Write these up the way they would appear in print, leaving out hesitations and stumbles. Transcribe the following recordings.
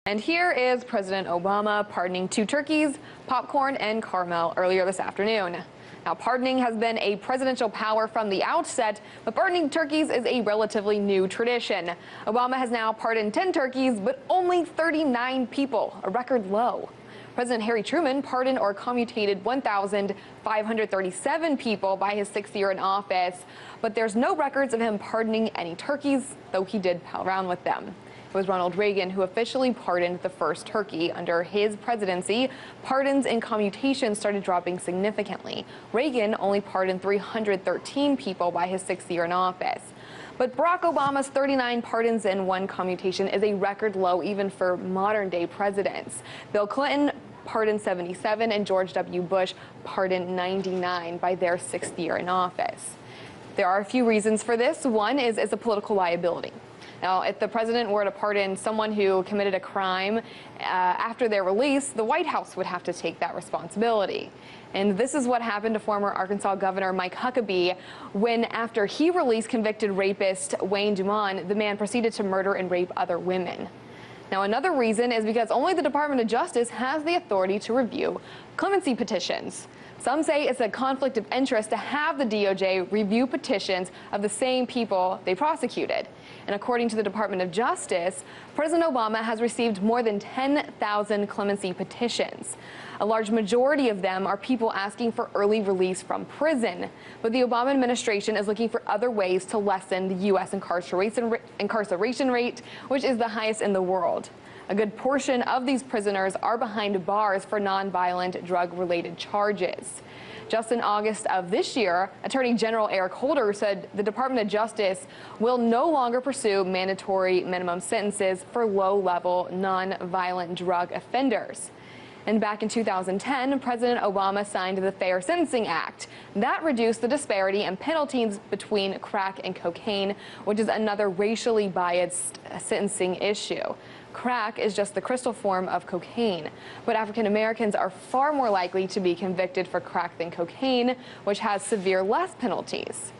And here is President Obama pardoning 2 turkeys, popcorn, and caramel earlier this afternoon. Now, pardoning has been a presidential power from the outset, but pardoning turkeys is a relatively new tradition. Obama has now pardoned 10 turkeys, but only 39 people, a record low. President Harry Truman pardoned or commutated 1,537 people by his 6th year in office, but there's no records of him pardoning any turkeys, though he did pal around with them. It was Ronald Reagan who officially pardoned the first turkey. Under his presidency, pardons and commutations started dropping significantly. Reagan only pardoned 313 people by his 6th year in office. But Barack Obama's 39 pardons and 1 commutation is a record low even for modern-day presidents. Bill Clinton pardoned 77 and George W. Bush pardoned 99 by their 6th year in office. There are a few reasons for this. One is a political liability. Now, if the president were to pardon someone who committed a crime after their release, the White House would have to take that responsibility. And this is what happened to former Arkansas Governor Mike Huckabee when, after he released convicted rapist Wayne Dumont, the man proceeded to murder and rape other women. Now, another reason is because only the Department of Justice has the authority to review clemency petitions. Some say it's a conflict of interest to have the DOJ review petitions of the same people they prosecuted. And according to the Department of Justice, President Obama has received more than 10,000 clemency petitions. A large majority of them are people asking for early release from prison. But the Obama administration is looking for other ways to lessen the U.S. incarceration rate, which is the highest in the world. A good portion of these prisoners are behind bars for nonviolent drug-related charges. Just in August of this year, Attorney General Eric Holder said the Department of Justice will no longer pursue mandatory minimum sentences for low-level nonviolent drug offenders. And back in 2010, President Obama signed the Fair Sentencing Act. That reduced the disparity in penalties between crack and cocaine, which is another racially biased sentencing issue. Crack is just the crystal form of cocaine, but African Americans are far more likely to be convicted for crack than cocaine, which has severe less penalties.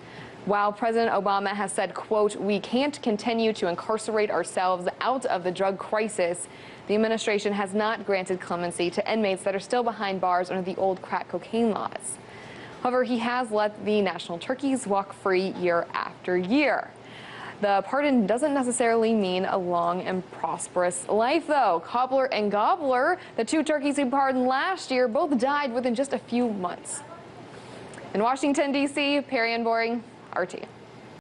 While President Obama has said, quote, "We can't continue to incarcerate ourselves out of the drug crisis," the administration has not granted clemency to inmates that are still behind bars under the old crack cocaine laws. However, he has let the national turkeys walk free year after year. The pardon doesn't necessarily mean a long and prosperous life, though. Cobbler and Gobbler, the 2 turkeys he pardoned last year, both died within just a few months. In Washington, D.C., Perry Ann Boring, RT.